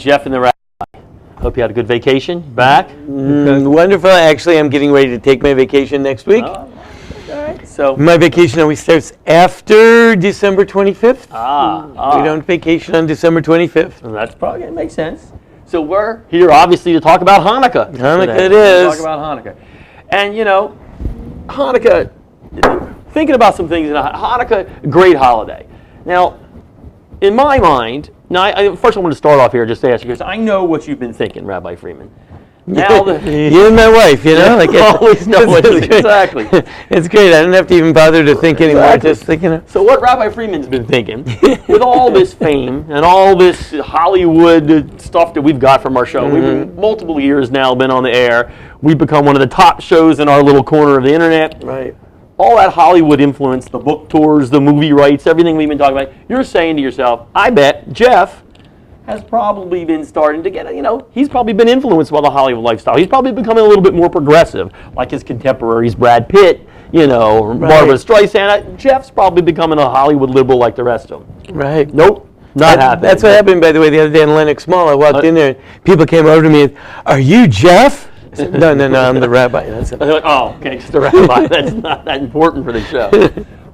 Jeff and the Rabbi. Hope you had a good vacation. Back? Wonderful. Actually, I'm getting ready to take my vacation next week. All right. So my vacation always starts after December 25th. We don't vacation on December 25th. And that's probably it makes sense. So we're here obviously to talk about Hanukkah. Hanukkah it is. Talk about Hanukkah. And you know, Hanukkah, thinking about some things in Hanukkah, great holiday. Now, in my mind, first I want to start off here just to ask you, because I know what you've been thinking, Rabbi Freeman. Now you and my wife, you know, like always know what exactly. It's great. I don't have to even bother to think anymore. Just thinking. So what Rabbi Freeman's been thinking, with all this fame and all this Hollywood stuff that we've got from our show, we've been multiple years now been on the air. We've become one of the top shows in our little corner of the internet. Right. All that Hollywood influence, the book tours, the movie rights, everything we've been talking about. You're saying to yourself, I bet Jeff has probably been starting to get, he's probably been influenced by the Hollywood lifestyle. He's probably becoming a little bit more progressive, like his contemporaries, Brad Pitt, Barbara Streisand. Jeff's probably becoming a Hollywood liberal like the rest of them. Right. Nope, not happening. That's what happened, by the way, the other day in Lenox Mall. I walked in there, people came over to me and, are you Jeff? I said, no, I'm the rabbi. Oh, okay, just the rabbi. That's not that important for the show.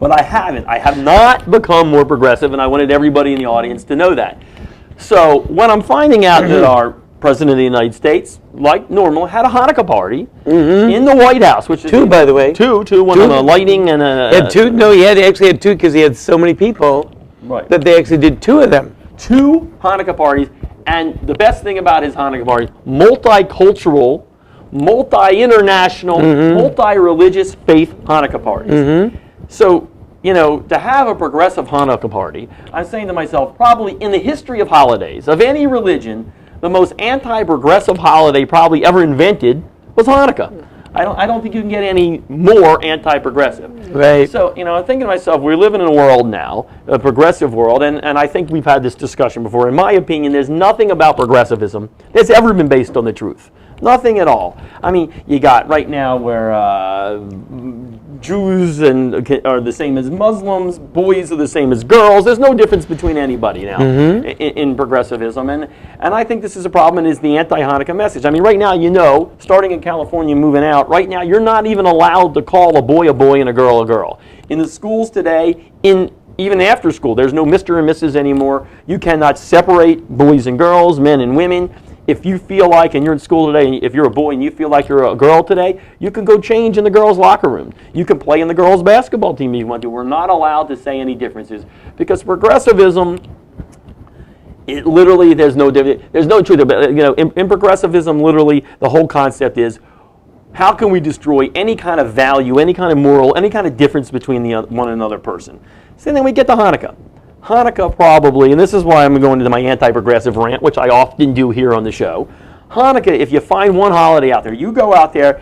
But I haven't. I have not become more progressive, and I wanted everybody in the audience to know that. So when I'm finding out that our President of the United States, like normal, had a Hanukkah party in the White House, which is two, by the way. Two, one on the lighting and He had two. No, he actually had two because he had so many people that they actually did two of them. Two Hanukkah parties, and the best thing about his Hanukkah party, multicultural, multi-international, multi-religious faith Hanukkah parties. So, to have a progressive Hanukkah party, I'm saying to myself, probably in the history of holidays, of any religion, the most anti-progressive holiday probably ever invented was Hanukkah. I don't think you can get any more anti-progressive. Right. So, I'm thinking to myself, we're living in a world now, a progressive world, and I think we've had this discussion before. In my opinion, there's nothing about progressivism that's ever been based on the truth. Nothing at all. I mean, you got right now where Jews are the same as Muslims, boys are the same as girls. There's no difference between anybody now in progressivism. And I think this is a problem and is the anti-Hanukkah message. I mean, right now, starting in California, moving out, right now, you're not even allowed to call a boy and a girl a girl. In the schools today, even after school, there's no Mr. and Mrs. anymore. You cannot separate boys and girls, men and women. If you feel like, and you're in school today, if you're a boy and you feel like you're a girl today, you can go change in the girls' locker room. You can play in the girls' basketball team if you want to. We're not allowed to say any differences because progressivism, there's no truth. In progressivism, literally, the whole concept is how can we destroy any kind of value, any kind of moral, any kind of difference between one and another person. So then we get to Hanukkah. Hanukkah probably, and this is why I'm going into my anti-progressive rant, which I often do here on the show. Hanukkah, if you find one holiday out there, you go out there,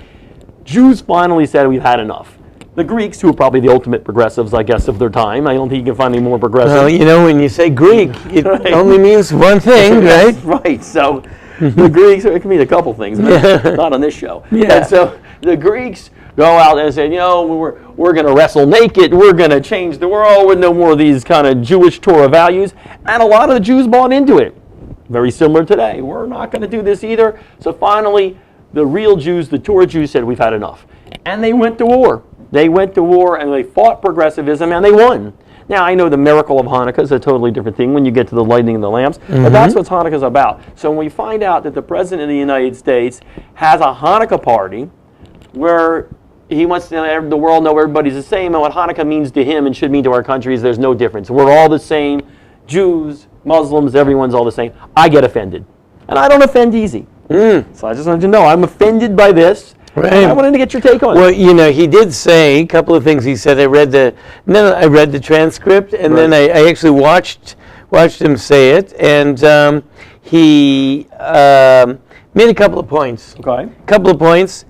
Jews finally said we've had enough. The Greeks, who are probably the ultimate progressives, I guess, of their time, I don't think you can find any more progressive. Well, when you say Greek, it only means one thing, right? Right, so the Greeks, it can mean a couple things, but not on this show. Yeah. And so the Greeks go out and say, we're going to wrestle naked, we're going to change the world with no more of these kind of Jewish Torah values. And a lot of the Jews bought into it. Very similar today. We're not going to do this either. So finally, the real Jews, the Torah Jews, said we've had enough. And they went to war. They went to war and they fought progressivism and they won. Now, I know the miracle of Hanukkah is a totally different thing when you get to the lighting of the lamps, but that's what Hanukkah is about. So when we find out that the President of the United States has a Hanukkah party where he wants to let the world know everybody's the same, and what Hanukkah means to him and should mean to our countries, there's no difference. We're all the same. Jews, Muslims, everyone's all the same. I get offended. And I don't offend easy. So I just wanted to know, I'm offended by this. Right. And I wanted to get your take on it. Well, he did say a couple of things. He said, I read the transcript, and then I actually watched him say it, and he made a couple of points. Okay. A couple of points.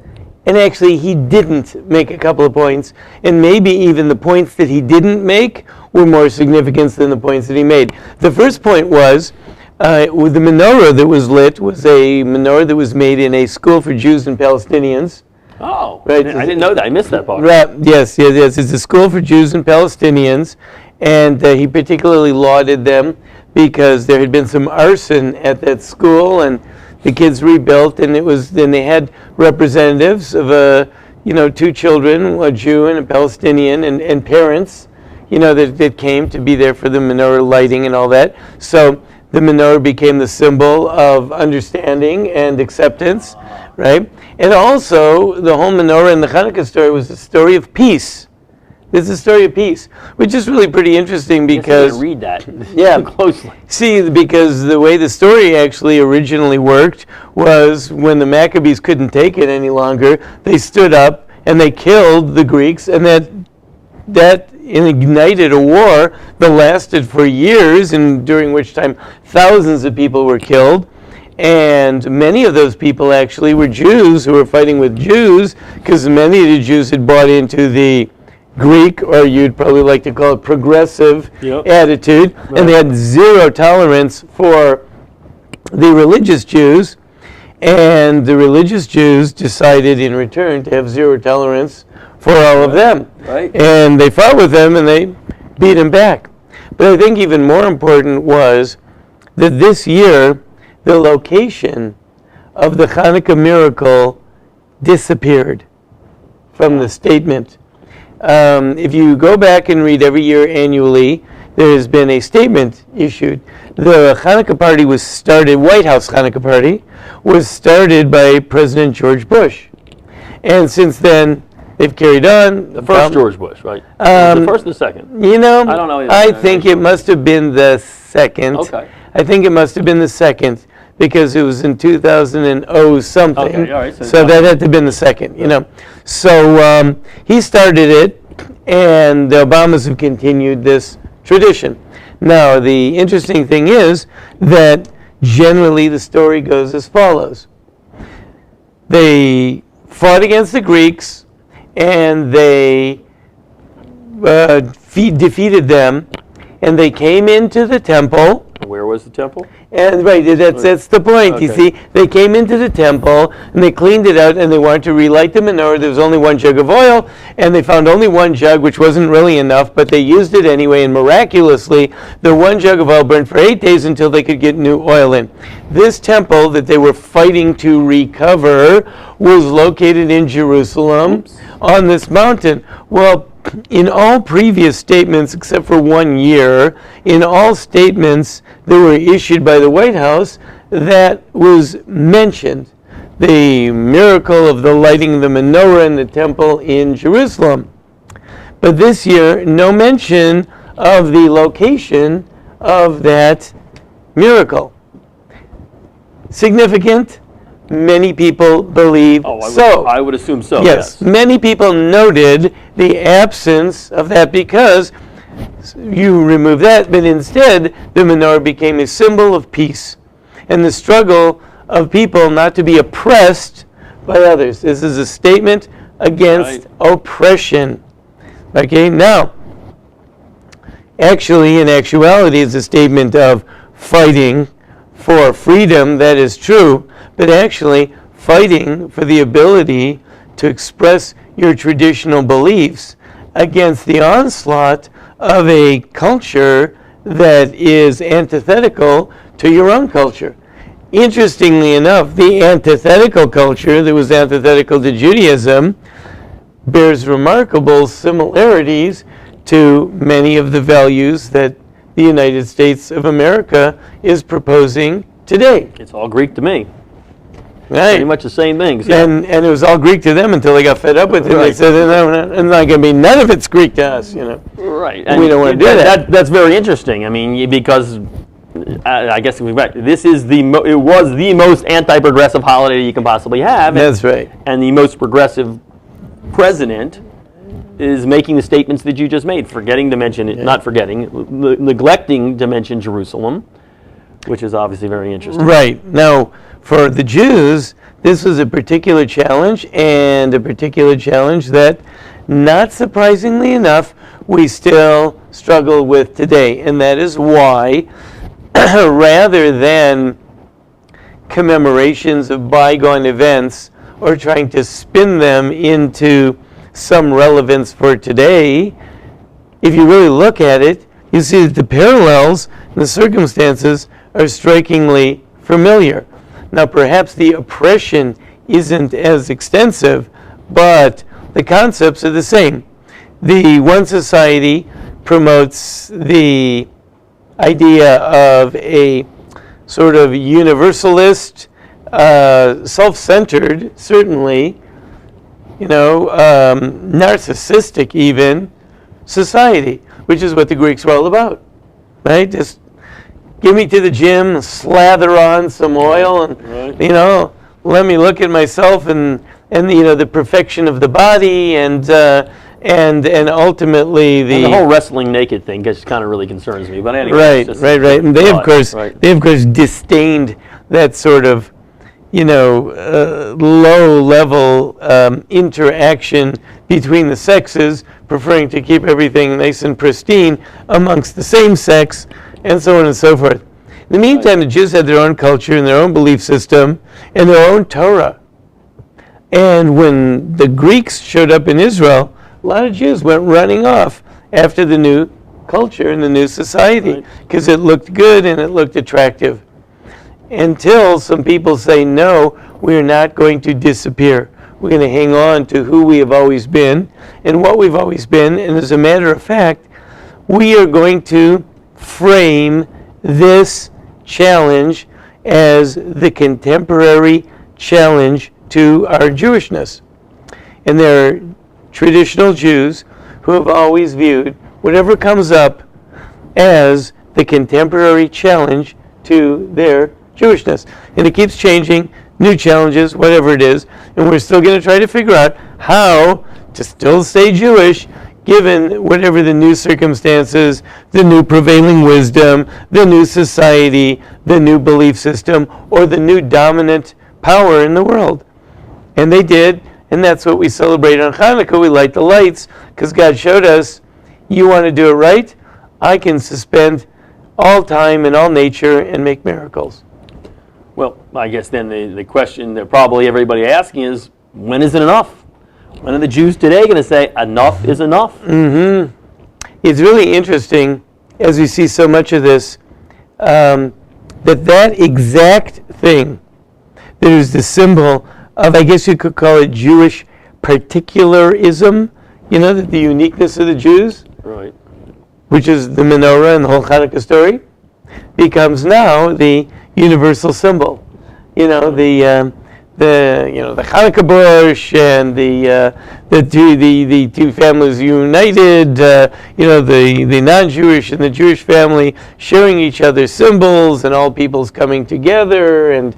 And actually, he didn't make a couple of points. And maybe even the points that he didn't make were more significant than the points that he made. The first point was, with the menorah that was lit was a menorah that was made in a school for Jews and Palestinians. Oh, right. I didn't know that. I missed that part. Right. Yes. It's a school for Jews and Palestinians. And he particularly lauded them because there had been some arson at that school, and the kids rebuilt, and then they had representatives of two children, a Jew and a Palestinian, and parents, that came to be there for the menorah lighting and all that. So the menorah became the symbol of understanding and acceptance, right? And also, the whole menorah in the Hanukkah story was a story of peace. It's a story of peace, which is really pretty interesting because... read that closely. See, because the way the story actually originally worked was when the Maccabees couldn't take it any longer, they stood up and they killed the Greeks, and that ignited a war that lasted for years, and during which time thousands of people were killed. And many of those people actually were Jews who were fighting with Jews, because many of the Jews had bought into the Greek, or you'd probably like to call it progressive, attitude, right. And they had zero tolerance for the religious Jews, and the religious Jews decided in return to have zero tolerance for all of them. Right. And they fought with them and they beat them back. But I think even more important was that this year, the location of the Hanukkah miracle disappeared from the statement. If you go back and read every year annually, there has been a statement issued. The Hanukkah party was started, White House Hanukkah party, was started by President George Bush. And since then, they've carried on. The first George Bush, right? The first or the second? I don't know. I think it must have been the second. Okay. I think it must have been the second, because it was in 2000 something. Okay, all right. So that had to have been the second, So he started it, and the Obamas have continued this tradition. Now, the interesting thing is that generally the story goes as follows. They fought against the Greeks, and they defeated them, and they came into the temple. Where was the temple? And right, that's the point. Okay. You see, they came into the temple and they cleaned it out, and they wanted to relight the menorah. There was only one jug of oil, and they found only one jug, which wasn't really enough, but they used it anyway, and miraculously, the one jug of oil burned for 8 days until they could get new oil in. This temple that they were fighting to recover was located in Jerusalem on this mountain. Well, in all previous statements, except for 1 year, in all statements that were issued by the White House, that was mentioned the miracle of the lighting of the menorah in the temple in Jerusalem. But this year, no mention of the location of that miracle. Significant? Many people believe so. I would assume so, yes. Many people noted the absence of that because you remove that, but instead the menorah became a symbol of peace and the struggle of people not to be oppressed by others. This is a statement against oppression. Okay, now, actually, in actuality, it's a statement of fighting for freedom, that is true, but actually fighting for the ability to express your traditional beliefs against the onslaught of a culture that is antithetical to your own culture. Interestingly enough, the antithetical culture that was antithetical to Judaism bears remarkable similarities to many of the values that the United States of America is proposing today. It's all Greek to me. Right. Pretty much the same things. Yeah. And it was all Greek to them until they got fed up with it. Right. They said, no, it's not going to be, none of it's Greek to us, Right. And we don't want to do that. That's very interesting. I mean, because I guess it was the most anti-progressive holiday you can possibly have. That's right. And the most progressive president is making the statements that you just made, neglecting to mention Jerusalem, which is obviously very interesting. Right. Now, for the Jews, this was a particular challenge, and a particular challenge that, not surprisingly enough, we still struggle with today. And that is why, rather than commemorations of bygone events or trying to spin them into some relevance for today, if you really look at it, you see that the parallels The circumstances are strikingly familiar. Now, perhaps the oppression isn't as extensive, but the concepts are the same. The one society promotes the idea of a sort of universalist, self-centered, certainly, narcissistic even, society, which is what the Greeks were all about, right? Just give me to the gym, slather on some oil, and let me look at myself and the perfection of the body, and ultimately the whole wrestling naked thing just kind of really concerns me. But anyway, right. And they of course disdained that sort of low level interaction between the sexes, preferring to keep everything nice and pristine amongst the same sex, and so on and so forth. In the meantime, the Jews had their own culture and their own belief system and their own Torah. And when the Greeks showed up in Israel, a lot of Jews went running off after the new culture and the new society because it looked good and it looked attractive. Until some people say, no, we're not going to disappear. We're going to hang on to who we have always been and what we've always been. And as a matter of fact, we are going to frame this challenge as the contemporary challenge to our Jewishness. And there are traditional Jews who have always viewed whatever comes up as the contemporary challenge to their Jewishness. And it keeps changing, new challenges, whatever it is, and we're still going to try to figure out how to still stay Jewish given whatever the new circumstances, the new prevailing wisdom, the new society, the new belief system, or the new dominant power in the world. And they did, and that's what we celebrate on Hanukkah. We light the lights because God showed us, you want to do it right? I can suspend all time and all nature and make miracles. Well, I guess then the question that probably everybody asking is, when is it enough? When are the Jews today going to say, enough is enough? Mm-hmm. It's really interesting, as we see so much of this, that exact thing that is the symbol of, I guess you could call it Jewish particularism, that the uniqueness of the Jews, right, which is the menorah and the whole Hanukkah story, becomes now the universal symbol. The Hanukkah bush and the two families united. The non-Jewish and the Jewish family sharing each other's symbols, and all peoples coming together, and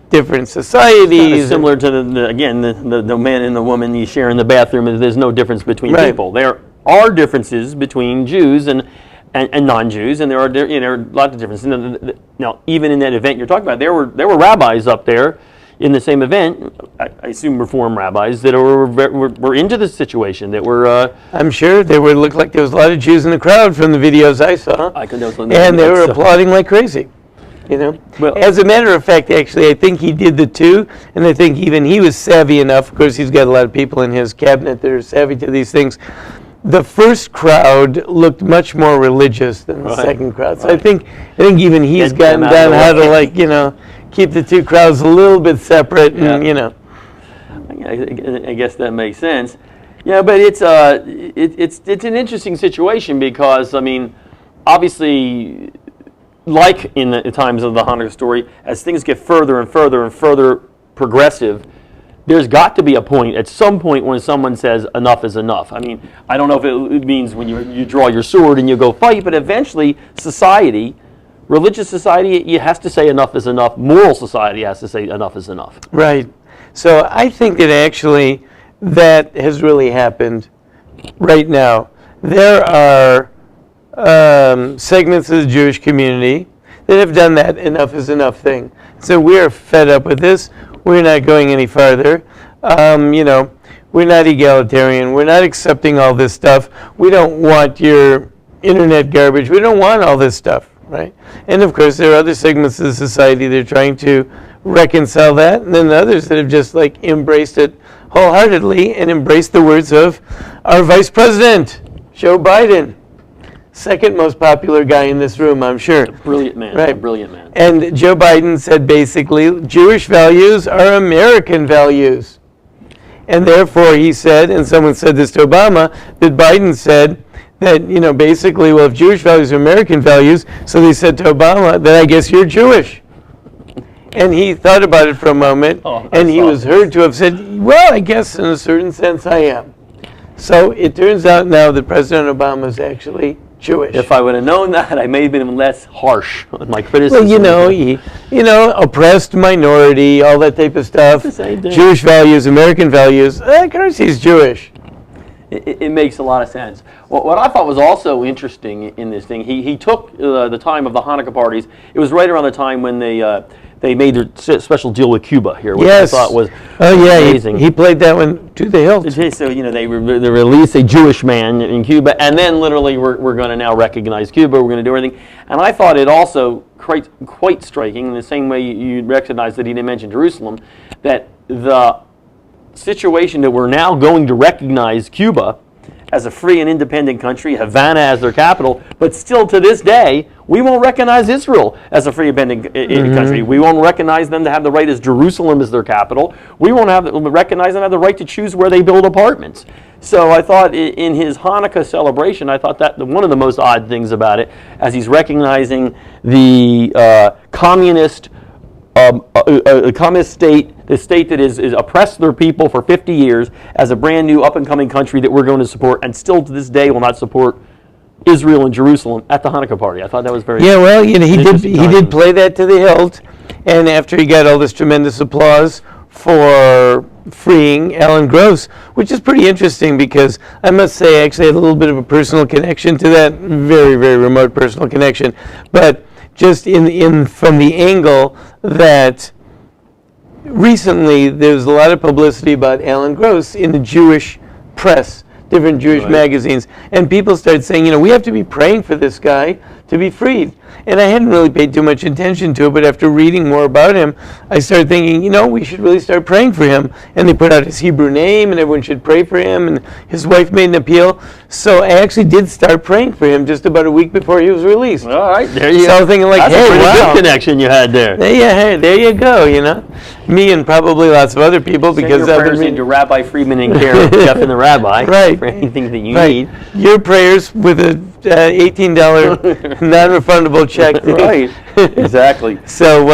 different societies. Kind of similar to the man and the woman you share in the bathroom. There's no difference between people. There are differences between Jews and non-Jews, and there are lots of differences. Now, even in that event you're talking about, there were rabbis up there in the same event. I assume Reform rabbis that were into this situation. That were. I'm sure looked like there was a lot of Jews in the crowd from the videos I saw. And they were applauding like crazy. Well, as a matter of fact, actually, I think he did the two, and I think even he was savvy enough. Of course, he's got a lot of people in his cabinet that are savvy to these things. The first crowd looked much more religious than the second crowd. So I think even he's gotten down how to keep the two crowds a little bit separate, and I guess that makes sense. Yeah, but it's an interesting situation because obviously, like in the times of the Hanukkah story, as things get further and further and further progressive, there's got to be a point, at some point, when someone says enough is enough. I don't know if it means when you draw your sword and you go fight, but eventually society, religious society, it has to say enough is enough. Moral society has to say enough is enough. Right. So I think that actually that has really happened right now. There are segments of the Jewish community that have done that enough is enough thing. So we're fed up with this. We're not going any farther. We're not egalitarian. We're not accepting all this stuff. We don't want your internet garbage. We don't want all this stuff, right? And of course, there are other segments of the society that are trying to reconcile that, and then others that have just embraced it wholeheartedly and embraced the words of our Vice President, Joe Biden, second most popular guy in this room, I'm sure. Brilliant man. Right. A brilliant man. And Joe Biden said basically, Jewish values are American values. And therefore he said, and someone said this to Obama, that Biden said that, basically, well, if Jewish values are American values, so they said to Obama, then I guess you're Jewish. And he thought about it for a moment, and he was heard to have said, well, I guess in a certain sense I am. So it turns out now that President Obama is actually Jewish. If I would have known that, I may have been less harsh on my criticism. Well, he, oppressed minority, all that type of stuff. It's the same thing. Jewish values, American values. Of course he's Jewish. It makes a lot of sense. What I thought was also interesting in this thing, he took the time of the Hanukkah parties. It was right around the time when they made their special deal with Cuba here, which I thought was amazing. He played that one to the hilt. So, they released a Jewish man in Cuba, and then literally we're going to now recognize Cuba, we're going to do everything. And I thought it also quite striking, in the same way you recognize that he didn't mention Jerusalem, that the situation that we're now going to recognize Cuba as a free and independent country, Havana as their capital, but still to this day, we won't recognize Israel as a free and independent country. We won't recognize them to have the right as Jerusalem as their capital. We won't recognize them to have the right to choose where they build apartments. So I thought in his Hanukkah celebration, I thought that one of the most odd things about it, as he's recognizing the communist state, the state that is oppressed their people for 50 years, as a brand new up-and-coming country that we're going to support, and still to this day will not support Israel and Jerusalem at the Hanukkah party. I thought that was very he did play that to the hilt, and after he got all this tremendous applause for freeing Alan Gross, which is pretty interesting because I must say I actually had a little bit of a personal connection to that, very, very remote personal connection, but just from the angle that recently there's a lot of publicity about Alan Gross in the Jewish press, different Jewish magazines, and people started saying, we have to be praying for this guy to be freed. And I hadn't really paid too much attention to it, but after reading more about him, I started thinking, we should really start praying for him. And they put out his Hebrew name, and everyone should pray for him, and his wife made an appeal. So I actually did start praying for him just about a week before he was released. All right, there you go. So I was thinking That's a pretty good connection you had there. There you go, Me and probably lots of other people. Send because your prayers into Rabbi Friedman and care of Jeff and the Rabbi right. for anything that you need. Your prayers with a $18 non-refundable check. Right, exactly. So,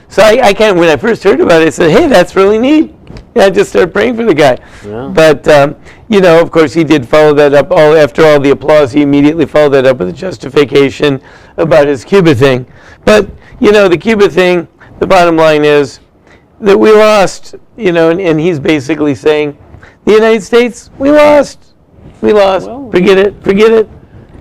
so I when I first heard about it, I said, hey, that's really neat. Yeah, I just started praying for the guy. Yeah. But, of course, he did follow that up. After all the applause, he immediately followed that up with a justification about his Cuba thing. But, the Cuba thing, the bottom line is that we lost, and he's basically saying, the United States, we lost. Well, forget it.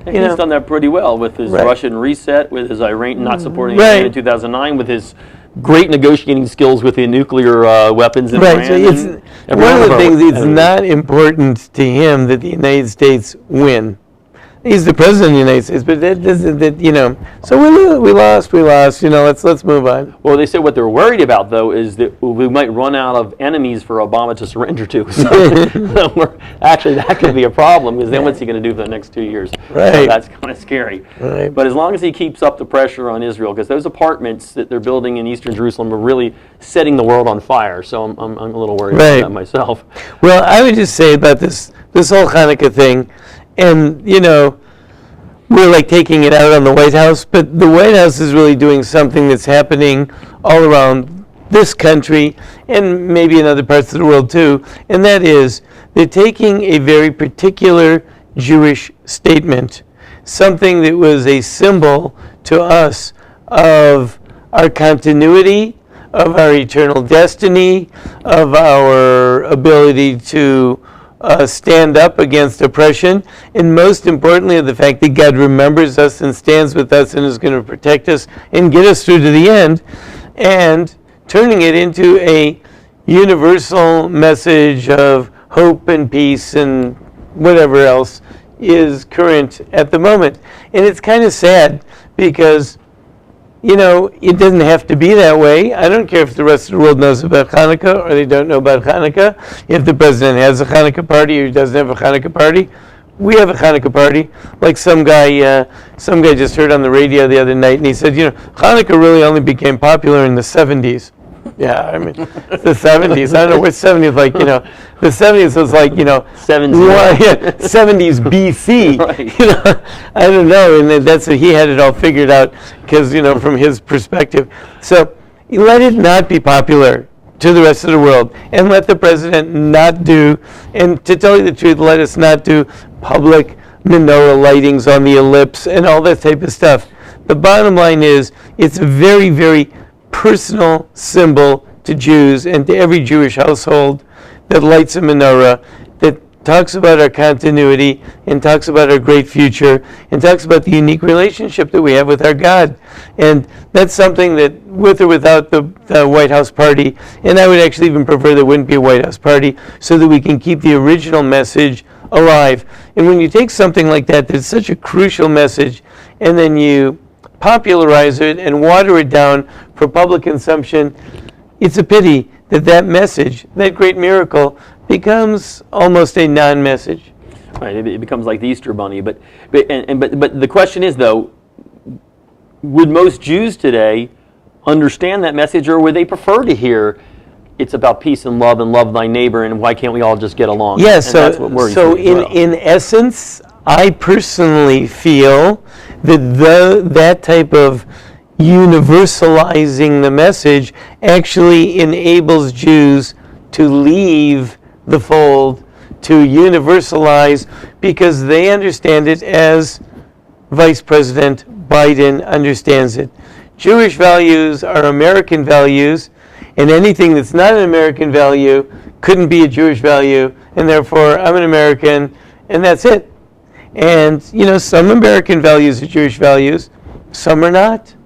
He's done that pretty well with his Russian reset, with his Iran not supporting Iran in 2009, with his great negotiating skills with the nuclear weapons in Iran. So it's one of the things. It's not important to him that the United States win. He's the president of the United States, but that doesn't. So we lost. Let's move on. Well, they said what they're worried about though is that we might run out of enemies for Obama to surrender to. So actually, that could be a problem because then what's he going to do for the next 2 years? Right. So that's kind of scary. Right. But as long as he keeps up the pressure on Israel, because those apartments that they're building in eastern Jerusalem are really setting the world on fire. So I'm a little worried about that myself. Well, I would just say about this whole Hanukkah thing. And, we're like taking it out on the White House, but the White House is really doing something that's happening all around this country and maybe in other parts of the world too, and that is they're taking a very particular Jewish statement, something that was a symbol to us of our continuity, of our eternal destiny, of our ability to stand up against oppression, and most importantly of the fact that God remembers us and stands with us and is going to protect us and get us through to the end, and turning it into a universal message of hope and peace and whatever else is current at the moment. And it's kind of sad because it doesn't have to be that way. I don't care if the rest of the world knows about Hanukkah or they don't know about Hanukkah. If the president has a Hanukkah party or he doesn't have a Hanukkah party, we have a Hanukkah party. Like some guy just heard on the radio the other night, and he said, Hanukkah really only became popular in the 70s. Yeah, I mean, the 70s. I don't know what 70s like. The 70s was like 70s BC. Right. I don't know, and that's he had it all figured out because from his perspective. So let it not be popular to the rest of the world, and let the president not do. And to tell you the truth, let us not do public menorah lightings on the ellipse and all that type of stuff. The bottom line is, it's a very, very personal symbol to Jews and to every Jewish household that lights a menorah, that talks about our continuity and talks about our great future and talks about the unique relationship that we have with our God. And that's something that, with or without the White House party, and I would actually even prefer there wouldn't be a White House party, so that we can keep the original message alive. And when you take something like that, that's such a crucial message, and then you popularize it and water it down for public consumption, it's a pity that that message, that great miracle, becomes almost a non-message. Right, it becomes like the Easter Bunny. But the question is, though, would most Jews today understand that message, or would they prefer to hear it's about peace and love thy neighbor, and why can't we all just get along? Yeah, and that's what worries so me as well. in essence, I personally feel that that type of universalizing the message actually enables Jews to leave the fold, to universalize, because they understand it as Vice President Biden understands it. Jewish values are American values, and anything that's not an American value couldn't be a Jewish value, and therefore I'm an American, and that's it. And some American values are Jewish values, some are not.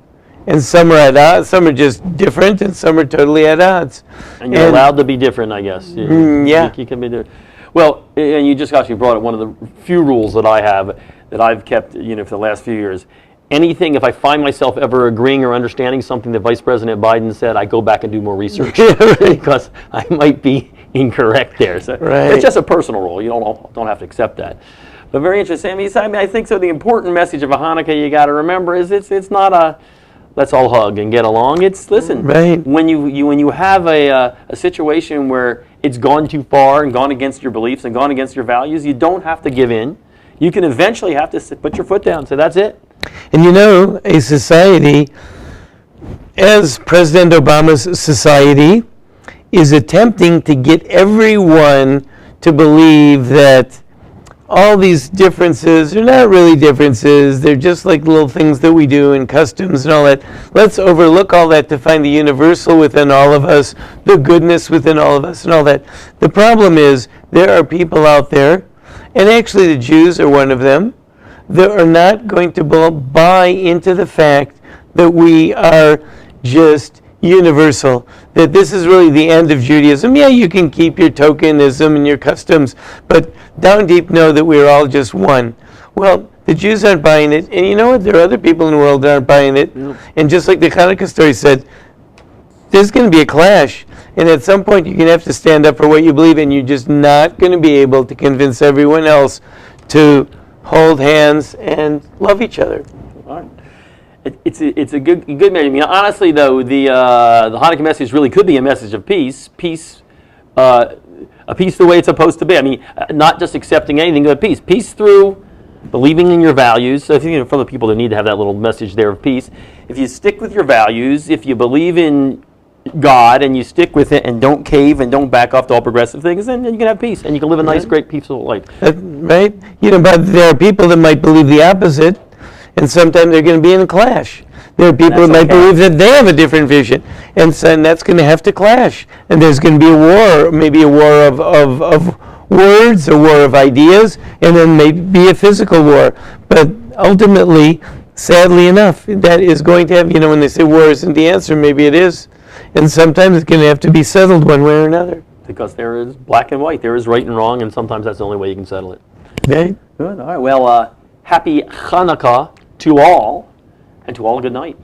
And some are at odds, some are just different, and some are totally at odds. And you're allowed to be different, I guess. Yeah. You can be different. Well, and you just actually brought up one of the few rules that I have, that I've kept, for the last few years. Anything, if I find myself ever agreeing or understanding something that Vice President Biden said, I go back and do more research because I might be incorrect there. So It's just a personal rule. You don't have to accept that. But very interesting. I think so. The important message of a Hanukkah you got to remember is it's not a let's all hug and get along. It's when you have a situation where it's gone too far and gone against your beliefs and gone against your values, you don't have to give in. You can eventually have to put your foot down and say, that's it. And a society, as President Obama's society, is attempting to get everyone to believe that all these differences are not really differences. They're just like little things that we do in customs and all that. Let's overlook all that to find the universal within all of us, the goodness within all of us and all that. The problem is there are people out there, and actually the Jews are one of them, that are not going to buy into the fact that we are just universal, that this is really the end of Judaism. Yeah, you can keep your tokenism and your customs, but down deep know that we're all just one. Well, the Jews aren't buying it, and you know what? There are other people in the world that aren't buying it. Yep. And just like the Hanukkah story said, there's going to be a clash, and at some point you're going to have to stand up for what you believe, and you're just not going to be able to convince everyone else to hold hands and love each other. All right. It's a good message. Honestly, though, the Hanukkah message really could be a message of peace. A peace the way it's supposed to be. Not just accepting anything, but peace. Peace through believing in your values. So, for the people that need to have that little message there of peace, if you stick with your values, if you believe in God and you stick with it and don't cave and don't back off to all progressive things, then you can have peace and you can live a nice, great, peaceful life. Right? But there are people that might believe the opposite. And sometimes they're going to be in a clash. There are people that might believe that they have a different vision, and that's going to have to clash. And there's going to be a war, maybe a war of words, a war of ideas, and then maybe a physical war. But ultimately, sadly enough, that is going to have, when they say war isn't the answer, maybe it is. And sometimes it's going to have to be settled one way or another. Because there is black and white. There is right and wrong, and sometimes that's the only way you can settle it. Okay. Good. All right. Well, happy Hanukkah to all, and to all a good night.